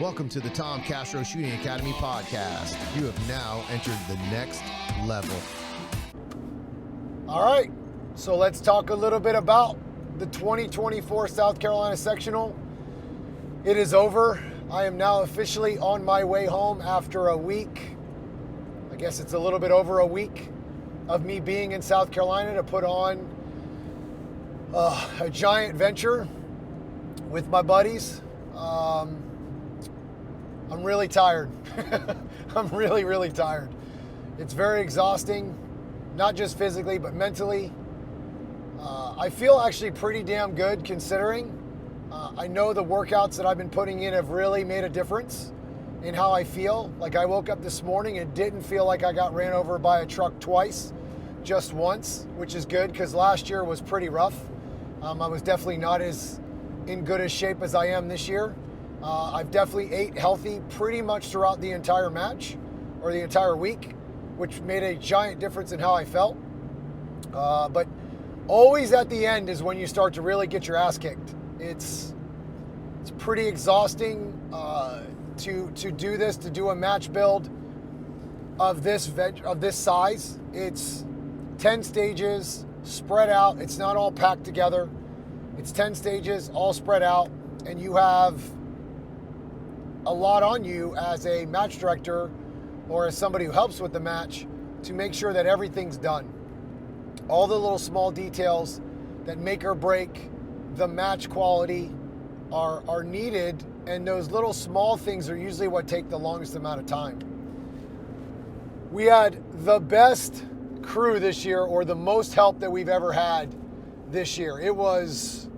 Welcome to the Tom Castro Shooting Academy podcast. You have now entered the next level. All right, so let's talk a little bit about the 2024 South Carolina Sectional. It is over. I am now officially on my way home after a week. I guess it's a little bit over a week of me being in South Carolina to put on a giant venture with my buddies. I'm really tired. I'm really tired. It's very exhausting, not just physically, but mentally. I feel actually pretty damn good considering. I know the workouts that I've been putting in have really made a difference in how I feel. Like I woke up this morning and didn't feel like I got ran over by a truck twice, just once, which is good because last year was pretty rough. I was definitely not as in good a shape as I am this year. I've definitely ate healthy pretty much throughout the entire match or the entire week, which made a giant difference in how I felt. But always at the end is when you start to really get your ass kicked. It's pretty exhausting to do this, to do a match build of this size. It's 10 stages spread out. It's not all packed together. It's 10 stages all spread out, and you have a lot on you as a match director or as somebody who helps with the match to make sure that everything's done. All the little small details that make or break the match quality are needed, and those little small things are usually what take the longest amount of time. We had the best crew this year, or the most help that we've ever had this year. It was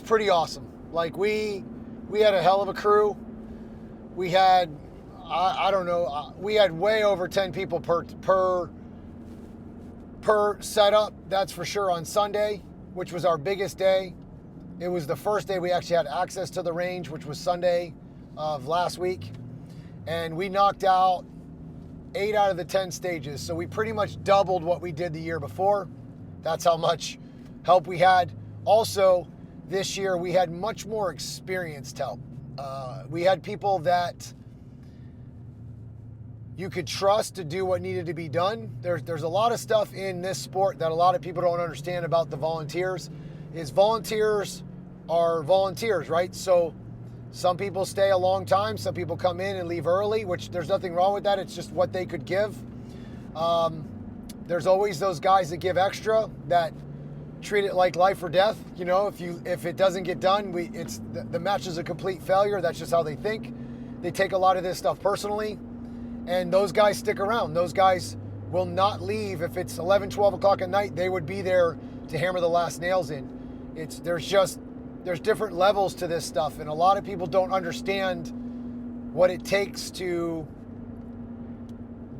pretty awesome. Like we had a hell of a crew. We had, I don't know, we had way over 10 people per setup, that's for sure, on Sunday, which was our biggest day. It was the first day we actually had access to the range, which was Sunday of last week. And we knocked out 8 out of the 10 stages. So we pretty much doubled what we did the year before. That's how much help we had. Also, this year we had much more experienced help. We had people that you could trust to do what needed to be done. There's a lot of stuff in this sport that a lot of people don't understand about the volunteers. Is volunteers are volunteers, right? So some people stay a long time. Some people come in and leave early, which there's nothing wrong with that. It's just what they could give. There's always those guys that give extra, that treat it like life or death. You know, if it doesn't get done, the match is a complete failure. That's just how they think. They take a lot of this stuff personally, and those guys stick around. Those guys will not leave. If it's 11, 12 o'clock at night, they would be there to hammer the last nails in. There's different levels to this stuff, and a lot of people don't understand what it takes to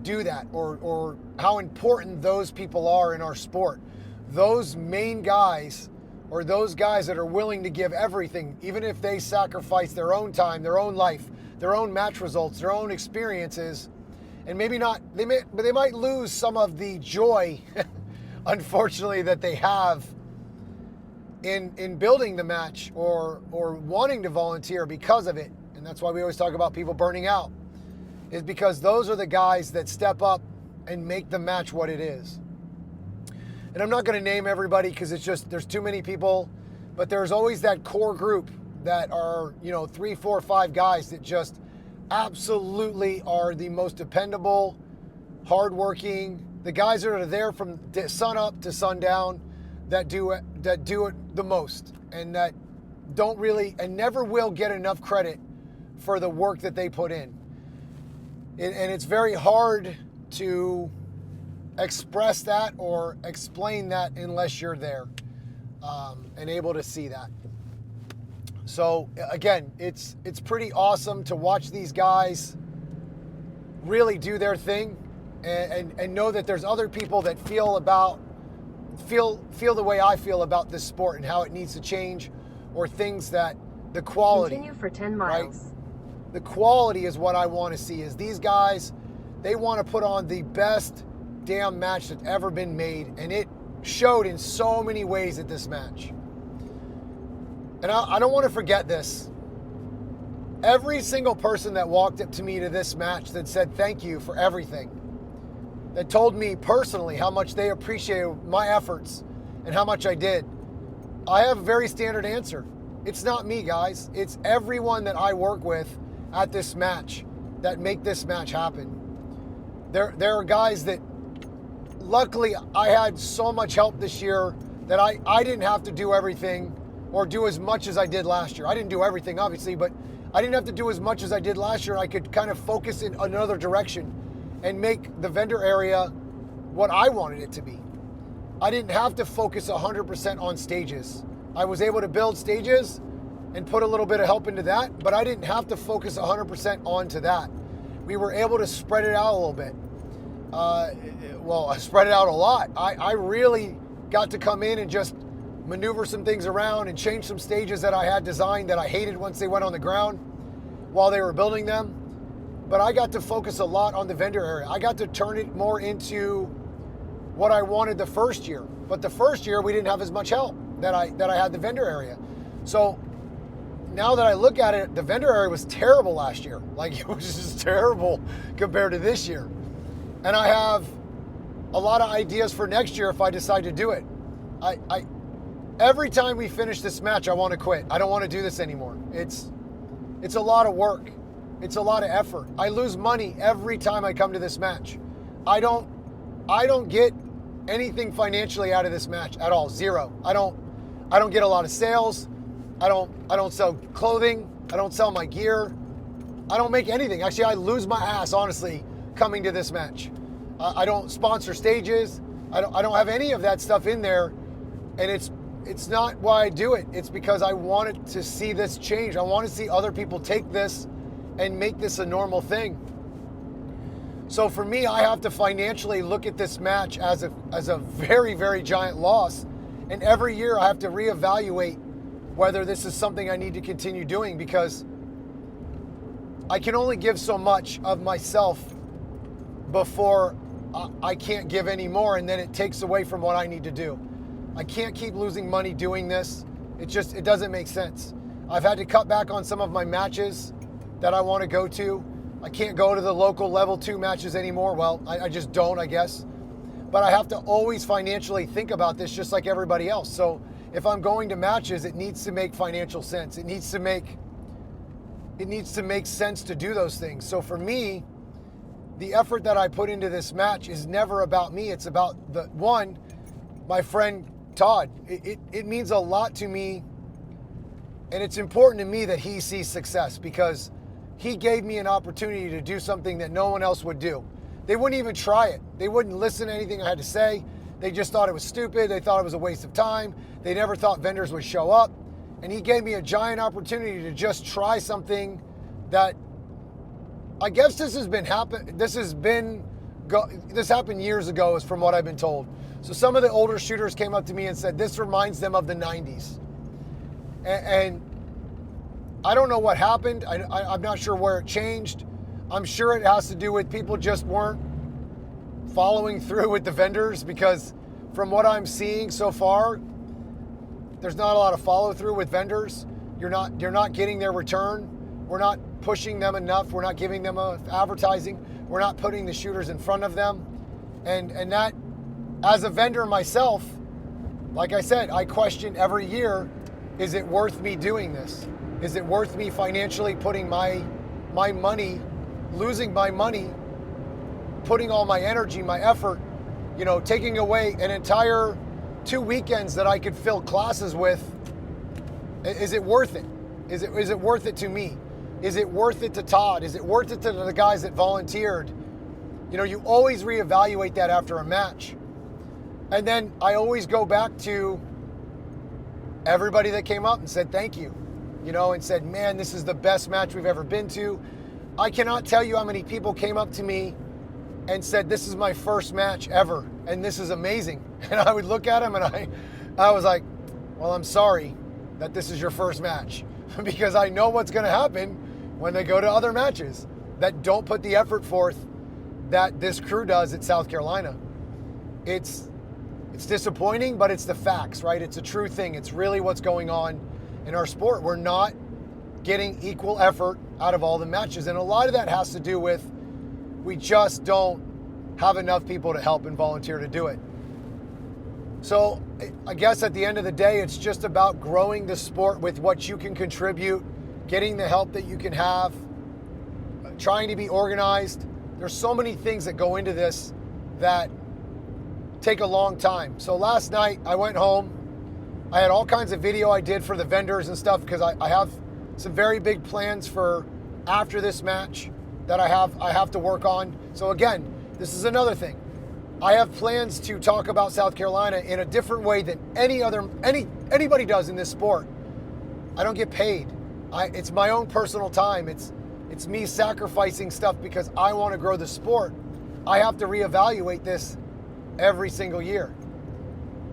do that, or how important those people are in our sport. Those main guys, or those guys that are willing to give everything, even if they sacrifice their own time, their own life, their own match results, their own experiences, and maybe not, they might lose some of the joy, unfortunately, that they have in building the match or wanting to volunteer because of it. And that's why we always talk about people burning out, is because those are the guys that step up and make the match what it is. And I'm not going to name everybody because there's too many people, but there's always that core group that are, 3, 4, 5 guys that just absolutely are the most dependable, hardworking, the guys that are there from sun up to sundown, that do it the most, and that don't really and never will get enough credit for the work that they put in. And it's very hard to express that or explain that unless you're there and able to see that. So again, it's pretty awesome to watch these guys really do their thing and know that there's other people that feel the way I feel about this sport and how it needs to change, or things that the quality. Continue for 10 miles. Right? The quality is what I want to see. Is these guys, they want to put on the best damn match that's ever been made, and it showed in so many ways at this match. And I don't want to forget this. Every single person that walked up to me to this match that said thank you for everything, that told me personally how much they appreciated my efforts and how much I did, I have a very standard answer. It's not me, guys. It's everyone that I work with at this match that make this match happen. There are guys that, luckily, I had so much help this year that I didn't have to do everything or do as much as I did last year. I didn't do everything, obviously, but I didn't have to do as much as I did last year. I could kind of focus in another direction and make the vendor area what I wanted it to be. I didn't have to focus 100% on stages. I was able to build stages and put a little bit of help into that, but I didn't have to focus 100% onto that. We were able to spread it out a little bit. I spread it out a lot. I really got to come in and just maneuver some things around and change some stages that I had designed that I hated once they went on the ground while they were building them. But I got to focus a lot on the vendor area. I got to turn it more into what I wanted the first year. But the first year we didn't have as much help that I had the vendor area. So now that I look at it, the vendor area was terrible last year. Like, it was just terrible compared to this year. And I have a lot of ideas for next year if I decide to do it. Every time we finish this match, I want to quit. I don't want to do this anymore. It's a lot of work. It's a lot of effort. I lose money every time I come to this match. I don't get anything financially out of this match at all. Zero. I don't get a lot of sales. I don't sell clothing. I don't sell my gear. I don't make anything. Actually, I lose my ass, honestly, coming to this match. I don't sponsor stages. I don't have any of that stuff in there, and it's not why I do it. It's because I wanted to see this change. I want to see other people take this and make this a normal thing. So for me, I have to financially look at this match as a very, very giant loss, and every year I have to reevaluate whether this is something I need to continue doing, because I can only give so much of myself before I can't give any more, and then it takes away from what I need to do. I can't keep losing money doing this. It doesn't make sense. I've had to cut back on some of my matches that I want to go to. I can't go to the local level 2 matches anymore. Well, I just don't, I guess. But I have to always financially think about this just like everybody else. So if I'm going to matches, it needs to make financial sense. It needs to make sense to do those things. So for me, the effort that I put into this match is never about me. It's about my friend Todd. It means a lot to me, and it's important to me that he sees success, because he gave me an opportunity to do something that no one else would do. They wouldn't even try it. They wouldn't listen to anything I had to say. They just thought it was stupid. They thought it was a waste of time. They never thought vendors would show up. And he gave me a giant opportunity to just try something that, I guess this happened years ago, is from what I've been told. So some of the older shooters came up to me and said, this reminds them of the 90s. And I don't know what happened. I'm not sure where it changed. I'm sure it has to do with people just weren't following through with the vendors, because from what I'm seeing so far, there's not a lot of follow through with vendors. You're not getting their return. We're not pushing them enough. We're not giving them enough advertising. We're not putting the shooters in front of them. And that, as a vendor myself, like I said, I question every year, is it worth me doing this? Is it worth me financially putting my money, losing my money, putting all my energy, my effort, taking away an entire 2 weekends that I could fill classes with? Is it worth it? Is it worth it to me? Is it worth it to Todd? Is it worth it to the guys that volunteered? You always reevaluate that after a match. And then I always go back to everybody that came up and said thank you, and said, man, this is the best match we've ever been to. I cannot tell you how many people came up to me and said, this is my first match ever, and this is amazing. And I would look at them and I was like, well, I'm sorry that this is your first match, because I know what's going to happen when they go to other matches that don't put the effort forth that this crew does at South Carolina. It's disappointing, but it's the facts, right? It's a true thing. It's really what's going on in our sport. We're not getting equal effort out of all the matches. And a lot of that has to do with we just don't have enough people to help and volunteer to do it. So I guess at the end of the day, it's just about growing the sport with what you can contribute, getting the help that you can have, trying to be organized. There's so many things that go into this that take a long time. So last night I went home. I had all kinds of video I did for the vendors and stuff because I have some very big plans for after this match that I have to work on. So again, this is another thing. I have plans to talk about South Carolina in a different way than anybody does in this sport. I don't get paid. It's my own personal time. It's me sacrificing stuff because I want to grow the sport. I have to reevaluate this every single year.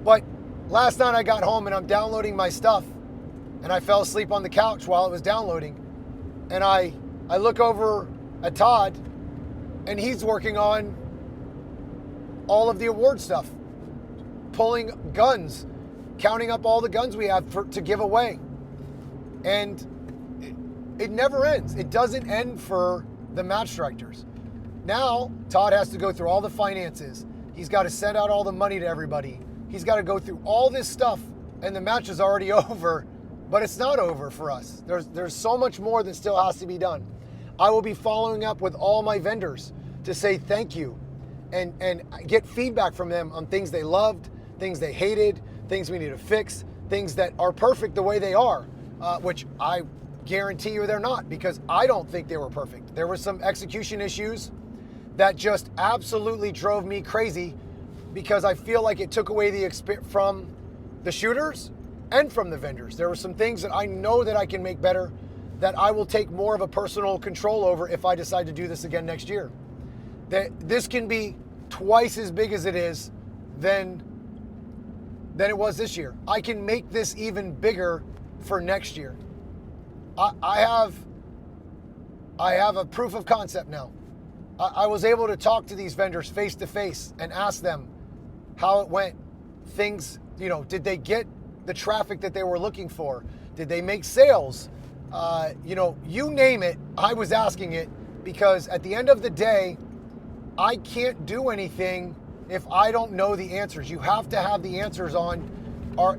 But last night I got home and I'm downloading my stuff and I fell asleep on the couch while it was downloading. And I look over at Todd and he's working on all of the award stuff, pulling guns, counting up all the guns we have to give away. And it never ends. It doesn't end for the match directors. Now, Todd has to go through all the finances. He's got to send out all the money to everybody. He's got to go through all this stuff, and the match is already over, but it's not over for us. There's so much more that still has to be done. I will be following up with all my vendors to say thank you and get feedback from them on things they loved, things they hated, things we need to fix, things that are perfect the way they are, which I guarantee you they're not, because I don't think they were perfect. There were some execution issues that just absolutely drove me crazy because I feel like it took away the experience from the shooters and from the vendors. There were some things that I know that I can make better, that I will take more of a personal control over if I decide to do this again next year. That this can be twice as big as it is than it was this year. I can make this even bigger for next year. I have a proof of concept now. I was able to talk to these vendors face to face and ask them how it went. Things, did they get the traffic that they were looking for? Did they make sales? You name it, I was asking it, because at the end of the day, I can't do anything if I don't know the answers. You have to have the answers on,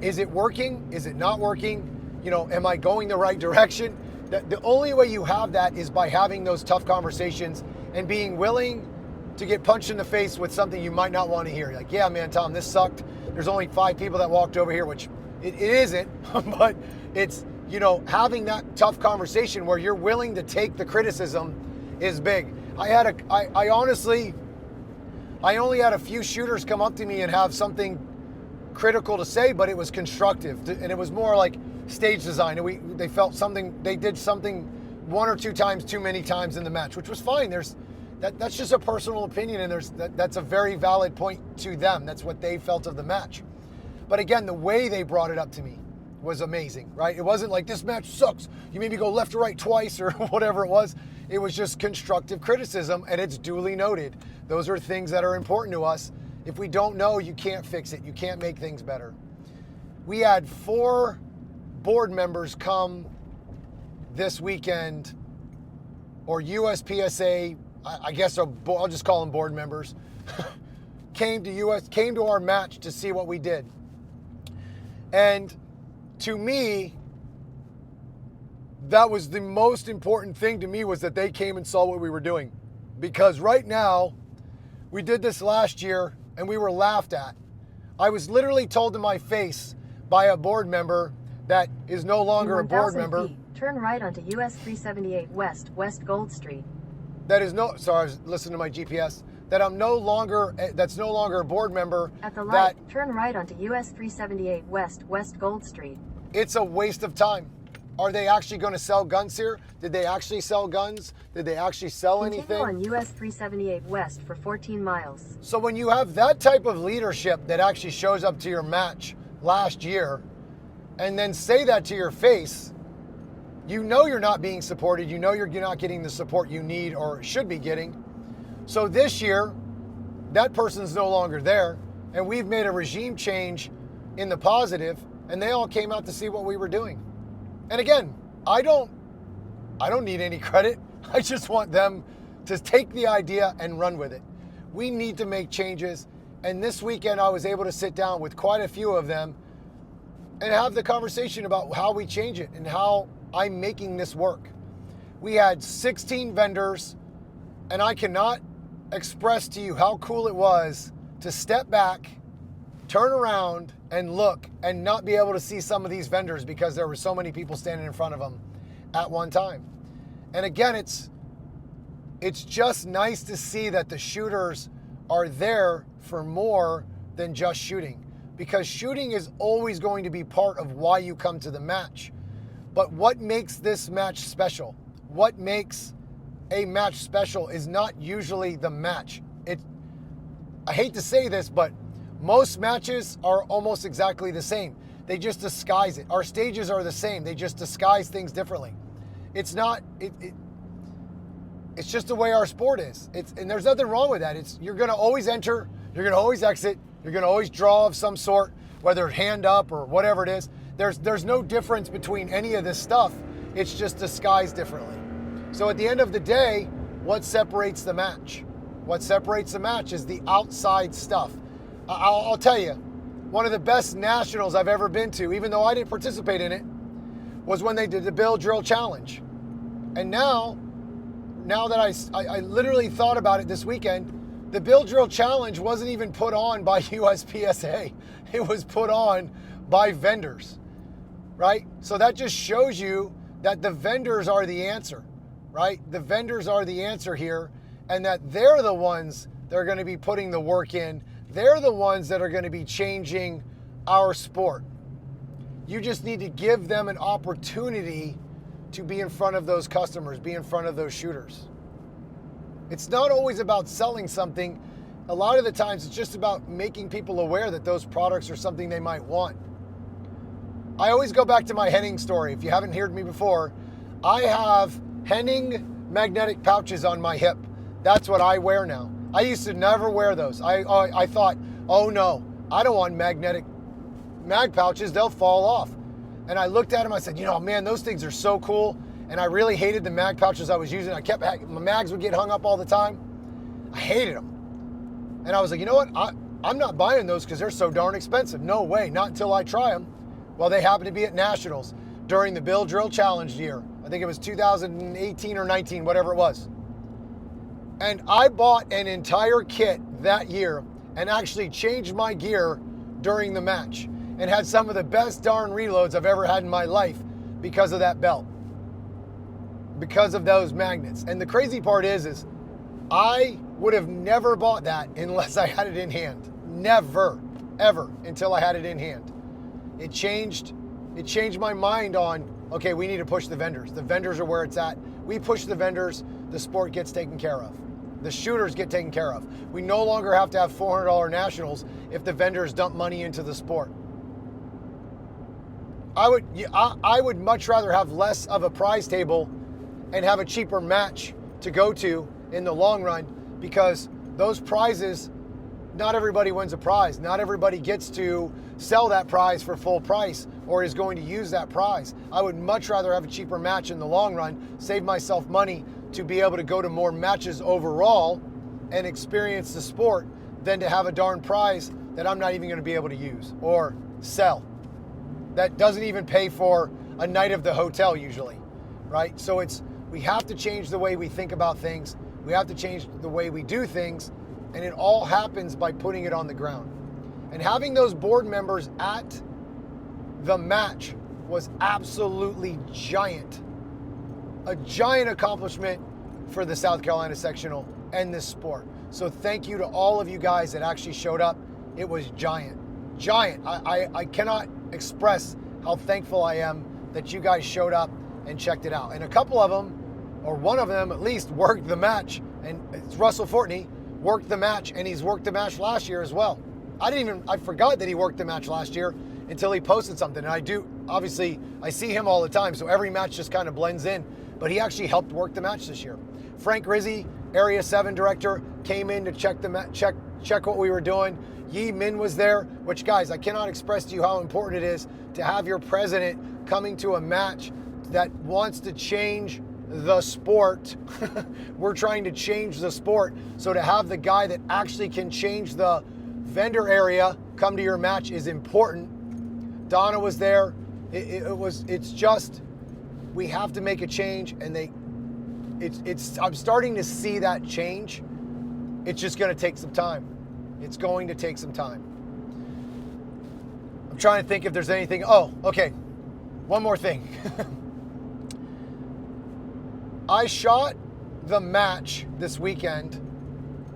is it working? Is it not working? Am I going the right direction? The only way you have that is by having those tough conversations and being willing to get punched in the face with something you might not want to hear. Like, yeah, man, Tom, this sucked. There's only 5 people that walked over here, which it isn't, but it's, having that tough conversation where you're willing to take the criticism is big. I honestly only had a few shooters come up to me and have something critical to say, but it was constructive. And it was more like stage design. And they did something 1 or 2 times too many times in the match, which was fine. That's just a personal opinion, and that's a very valid point to them. That's what they felt of the match. But again, the way they brought it up to me was amazing, right? It wasn't like, this match sucks, you made me go left or right twice, or whatever it was. It was just constructive criticism, and it's duly noted. Those are things that are important to us. If we don't know, you can't fix it. You can't make things better. We had 4 board members come this weekend, or USPSA, I guess I'll just call them board members, came to our match to see what we did. And to me, that was the most important thing to me, was that they came and saw what we were doing. Because right now, we did this last year and we were laughed at. I was literally told to my face by a board member that is no longer a board member. Turn right onto US 378 West Gold Street. Sorry, I was listening to my GPS. That's no longer a board member. At the light, turn right onto US 378 West Gold Street. It's a waste of time. Are they actually going to sell guns here? Did they actually sell guns? Did they actually sell anything? Continue on US 378 West for 14 miles. So when you have that type of leadership that actually shows up to your match last year and then say that to your face, you know you're not being supported. You know you're not getting the support you need or should be getting. So this year, that person's no longer there, and we've made a regime change in the positive, and they all came out to see what we were doing. And again, I don't I don't need any credit. I just want them to take the idea and run with it. We need to make changes. And this weekend, I was able to sit down with quite a few of them and have the conversation about how we change it and how I'm making this work. We had 16 vendors, and I cannot express to you how cool it was to step back, turn around, and look and not be able to see some of these vendors because there were so many people standing in front of them at one time. And again, it's just nice to see that the shooters are there for more than just shooting, because shooting is always going to be part of why you come to the match. But what makes this match special? What makes a match special is not usually the match. I hate to say this, but most matches are almost exactly the same. They just disguise it. Our stages are the same. They just disguise things differently. It's not, it's just the way our sport is. And there's nothing wrong with that. You're going to always enter, you're going to always exit, you're going to always draw of some sort, whether hand up or whatever it is. There's no difference between any of this stuff. It's just disguised differently. So at the end of the day, what separates the match? What separates the match is the outside stuff. I'll tell you, one of the best nationals I've ever been to, even though I didn't participate in it, was when they did the Bill Drill Challenge. And now that I literally thought about it this weekend, the Bill Drill Challenge wasn't even put on by USPSA. It was put on by vendors, right? So that just shows you that the vendors are the answer, right? The vendors are the answer here, and that they're the ones that are going to be putting the work in. They're the ones that are going to be changing our sport. You just need to give them an opportunity to be in front of those customers, be in front of those shooters. It's not always about selling something. A lot of the times it's just about making people aware that those products are something they might want. I always go back to my Henning story. If you haven't heard me before, I have Henning magnetic pouches on my hip. That's what I wear now. I used to never wear those. I thought, oh no, I don't want magnetic mag pouches. They'll fall off. And I looked at them, I said, man, those things are so cool. And I really hated the mag pouches I was using. My mags would get hung up all the time. I hated them. And I was like, you know what? I'm not buying those because they're so darn expensive. No way, not until I try them. Well, they happened to be at Nationals during the Bill Drill Challenge year. I think it was 2018 or 19, whatever it was. And I bought an entire kit that year and actually changed my gear during the match and had some of the best darn reloads I've ever had in my life because of that belt, because of those magnets. And the crazy part is I would have never bought that unless I had it in hand. Never, ever, until I had it in hand. It changed my mind on, okay, we need to push the vendors. The vendors are where it's at. We push the vendors, the sport gets taken care of. The shooters get taken care of. We no longer have to have $400 nationals if the vendors dump money into the sport. I would much rather have less of a prize table and have a cheaper match to go to in the long run, because those prizes, not everybody wins a prize. Not everybody gets to sell that prize for full price or is going to use that prize. I would much rather have a cheaper match in the long run, save myself money to be able to go to more matches overall and experience the sport, than to have a darn prize that I'm not even going to be able to use or sell. That doesn't even pay for a night of the hotel usually, right? So we have to change the way we think about things. We have to change the way we do things, and it all happens by putting it on the ground. And having those board members at the match was absolutely giant. A giant accomplishment for the South Carolina Sectional and this sport. So thank you to all of you guys that actually showed up. It was giant. Giant. I cannot express how thankful I am that you guys showed up and checked it out. And a couple of them, or one of them at least, worked the match. And it's Russell Fortney, worked the match, and he's worked the match last year as well. I forgot that he worked the match last year until he posted something. And I see him all the time, so every match just kind of blends in. But he actually helped work the match this year. Frank Rizzi, Area 7 director, came in to check what we were doing. Yi Min was there, which, guys, I cannot express to you how important it is to have your president coming to a match that wants to change the sport. We're trying to change the sport. So to have the guy that actually can change the vendor area come to your match is important. Donna was there. It's just, we have to make a change, and I'm starting to see that change. It's just going to take some time. It's going to take some time. I'm trying to think if there's anything. Oh, okay. One more thing. I shot the match this weekend,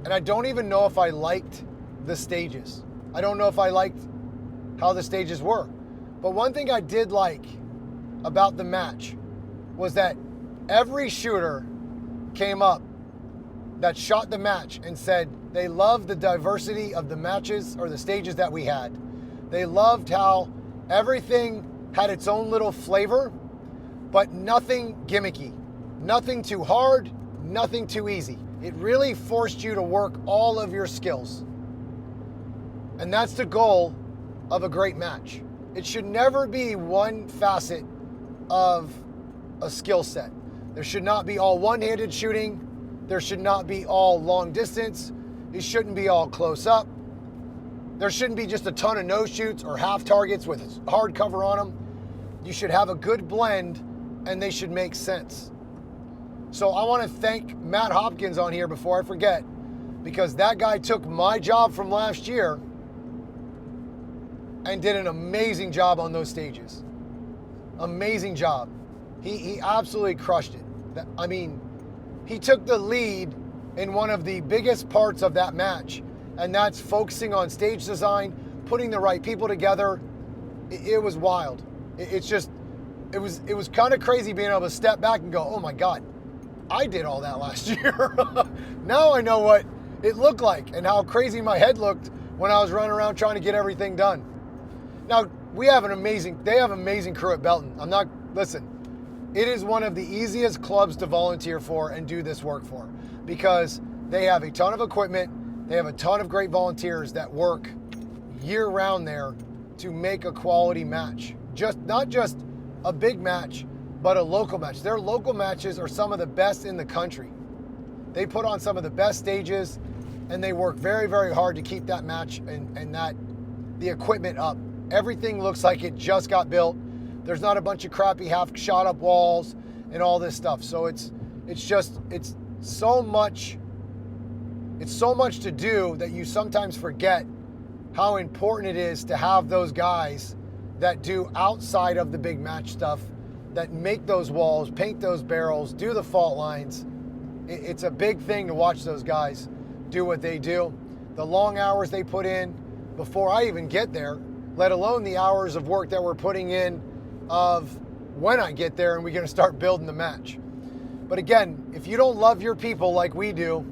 and I don't even know if I liked the stages. I don't know if I liked how the stages were. But one thing I did like about the match was that every shooter came up that shot the match and said they loved the diversity of the matches or the stages that we had. They loved how everything had its own little flavor, but nothing gimmicky, nothing too hard, nothing too easy. It really forced you to work all of your skills. And that's the goal of a great match. It should never be one facet of a skill set. There should not be all one-handed shooting. There should not be all long distance. It shouldn't be all close up. There shouldn't be just a ton of no shoots or half targets with hard cover on them. You should have a good blend, and they should make sense. So I want to thank Matt Hopkins on here before I forget, because that guy took my job from last year and did an amazing job on those stages. Amazing job. He absolutely crushed it. I mean, he took the lead in one of the biggest parts of that match, and that's focusing on stage design, putting the right people together. It was wild. It was kind of crazy being able to step back and go, oh my God, I did all that last year. Now I know what it looked like and how crazy my head looked when I was running around trying to get everything done. Now, they have an amazing crew at Belton. Listen, it is one of the easiest clubs to volunteer for and do this work for, because they have a ton of equipment. They have a ton of great volunteers that work year round there to make a quality match. Not just a big match, but a local match. Their local matches are some of the best in the country. They put on some of the best stages, and they work very, very hard to keep that match and the equipment up. Everything looks like it just got built. There's not a bunch of crappy half shot up walls and all this stuff. So it's so much to do that you sometimes forget how important it is to have those guys that do outside of the big match stuff, that make those walls, paint those barrels, do the fault lines. It's a big thing to watch those guys do what they do. The long hours they put in before I even get there, let alone the hours of work that we're putting in of when I get there and we're going to start building the match. But again, if you don't love your people like we do,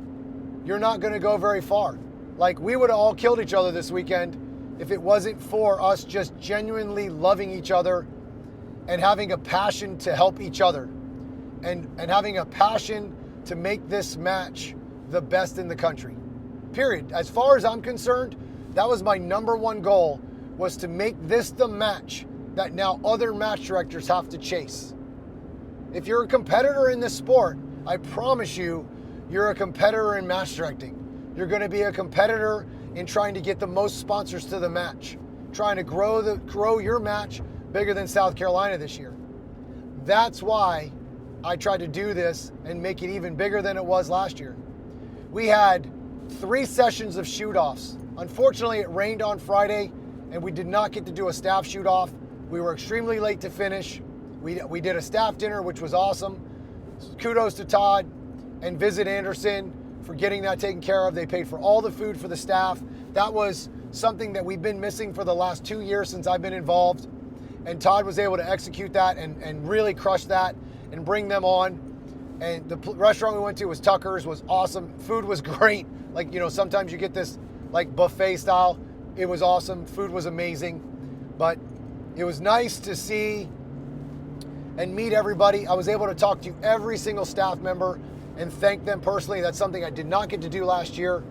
you're not going to go very far. Like, we would have all killed each other this weekend if it wasn't for us just genuinely loving each other and having a passion to help each other and having a passion to make this match the best in the country. Period. As far as I'm concerned, that was my number one goal, was to make this the match that now other match directors have to chase. If you're a competitor in this sport, I promise you, you're a competitor in match directing. You're going to be a competitor in trying to get the most sponsors to the match, trying to grow your match bigger than South Carolina this year. That's why I tried to do this and make it even bigger than it was last year. We had 3 sessions of shoot-offs. Unfortunately, it rained on Friday, and we did not get to do a staff shoot-off. We were extremely late to finish. We did a staff dinner, which was awesome. Kudos to Todd and Visit Anderson for getting that taken care of. They paid for all the food for the staff. That was something that we've been missing for the last 2 years since I've been involved. And Todd was able to execute that and really crush that and bring them on. And the restaurant we went to was Tucker's, was awesome. Food was great. Like, sometimes you get this like buffet style. It was awesome. Food was amazing. But it was nice to see and meet everybody. I was able to talk to every single staff member and thank them personally. That's something I did not get to do last year.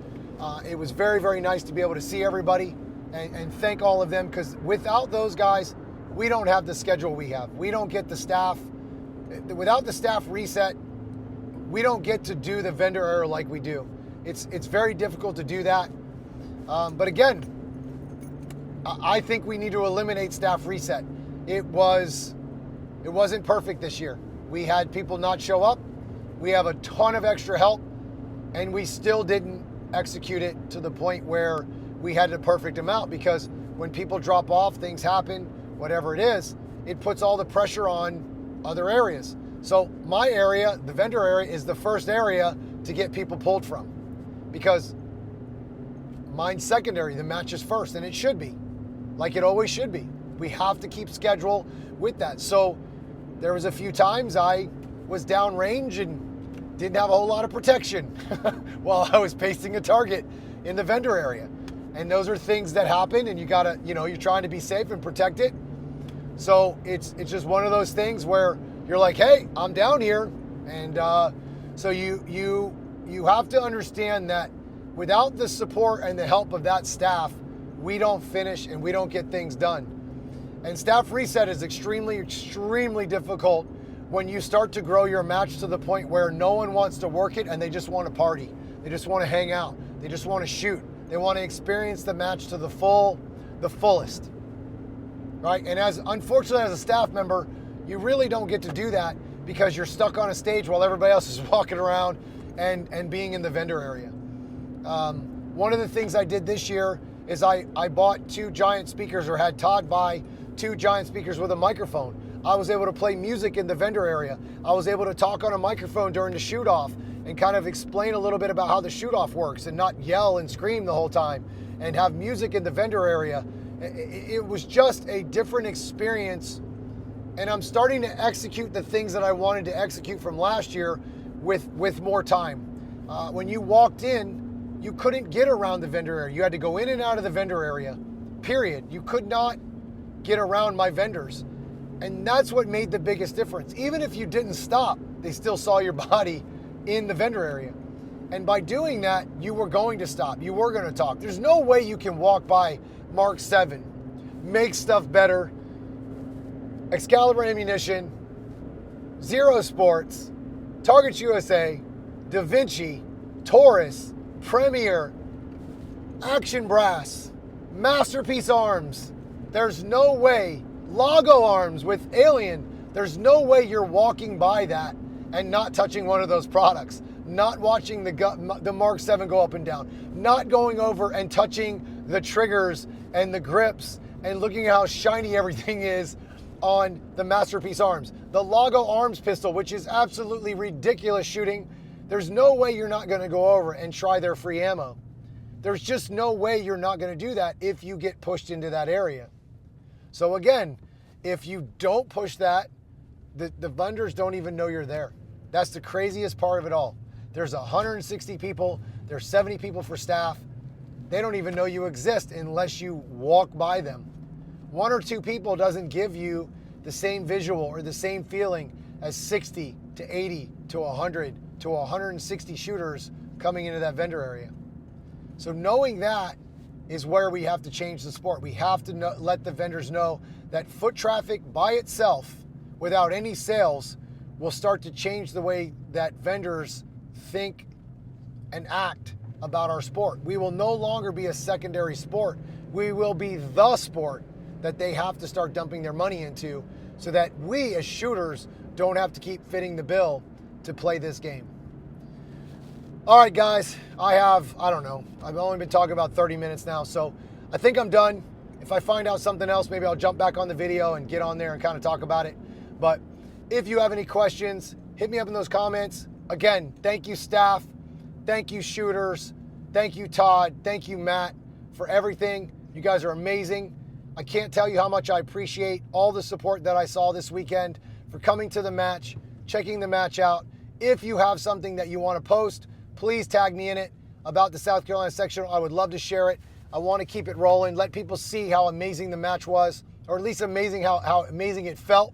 It was very, very nice to be able to see everybody and thank all of them, because without those guys, we don't have the schedule we have. We don't get the staff without the staff reset, we don't get to do the vendor error like we do. It's very difficult to do that. But again, I think we need to eliminate staff reset. It wasn't perfect this year. We had people not show up. We have a ton of extra help, and we still didn't execute it to the point where we had the perfect amount, because when people drop off, things happen, whatever it is, it puts all the pressure on other areas. So my area, the vendor area, is the first area to get people pulled from, because mine's secondary, the match is first, and it should be, like it always should be. We have to keep schedule with that. So there was a few times I was downrange and didn't have a whole lot of protection while I was pasting a target in the vendor area. And those are things that happen, and you gotta, you're trying to be safe and protect it. So it's just one of those things where you're like, hey, I'm down here. And so you have to understand that without the support and the help of that staff, we don't finish and we don't get things done. And staff reset is extremely, extremely difficult when you start to grow your match to the point where no one wants to work it and they just want to party. They just want to hang out. They just want to shoot. They want to experience the match to the fullest, right? And unfortunately, as a staff member, you really don't get to do that because you're stuck on a stage while everybody else is walking around and being in the vendor area. One of the things I did this year is I bought 2 giant speakers, or had Todd buy 2 giant speakers with a microphone. I was able to play music in the vendor area. I was able to talk on a microphone during the shoot-off and kind of explain a little bit about how the shoot-off works and not yell and scream the whole time, and have music in the vendor area. It was just a different experience, and I'm starting to execute the things that I wanted to execute from last year with more time. When you walked in, you couldn't get around the vendor area. You had to go in and out of the vendor area, period. You could not get around my vendors. And that's what made the biggest difference. Even if you didn't stop, they still saw your body in the vendor area. And by doing that, you were going to stop. You were going to talk. There's no way you can walk by Mark 7, Make Stuff Better, Excalibur Ammunition, Zero Sports, Targets USA, Da Vinci, Taurus, Premier, Action Brass, Masterpiece Arms. There's no way. Lago Arms with Alien. There's no way you're walking by that and not touching one of those products, not watching the Mark 7 go up and down, not going over and touching the triggers and the grips and looking at how shiny everything is on the Masterpiece Arms. The Lago Arms pistol, which is absolutely ridiculous shooting, there's no way you're not going to go over and try their free ammo. There's just no way you're not going to do that if you get pushed into that area. So again, if you don't push that, the vendors don't even know you're there. That's the craziest part of it all. There's 160 people, there's 70 people for staff. They don't even know you exist unless you walk by them. 1 or 2 people doesn't give you the same visual or the same feeling as 60 to 80 to 100 to 160 shooters coming into that vendor area. So knowing that is where we have to change the sport. We have to let the vendors know that foot traffic by itself, without any sales, will start to change the way that vendors think and act about our sport. We will no longer be a secondary sport. We will be the sport that they have to start dumping their money into, so that we as shooters don't have to keep fitting the bill to play this game. All right, guys, I've only been talking about 30 minutes now, so I think I'm done. If I find out something else, maybe I'll jump back on the video and get on there and kind of talk about it. But if you have any questions, hit me up in those comments. Again, thank you, staff. Thank you, shooters. Thank you, Todd. Thank you, Matt, for everything. You guys are amazing. I can't tell you how much I appreciate all the support that I saw this weekend, for coming to the match, checking the match out. If you have something that you want to post, please tag me in it about the South Carolina Sectional. I would love to share it. I want to keep it rolling, let people see how amazing the match was, or at least amazing how amazing it felt.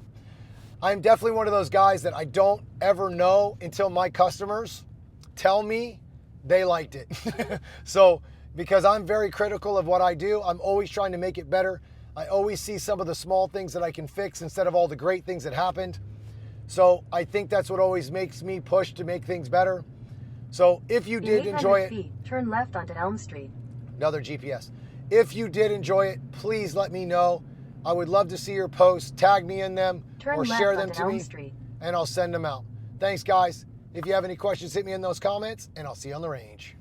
I'm definitely one of those guys that I don't ever know until my customers tell me they liked it. So, because I'm very critical of what I do, I'm always trying to make it better. I always see some of the small things that I can fix instead of all the great things that happened. So I think that's what always makes me push to make things better. So if you did enjoy it, feet, turn left onto Elm Street. Another GPS. If you did enjoy it, please let me know. I would love to see your posts. Tag me in them or share them to me, and I'll send them out. Thanks, guys. If you have any questions, hit me in those comments, and I'll see you on the range.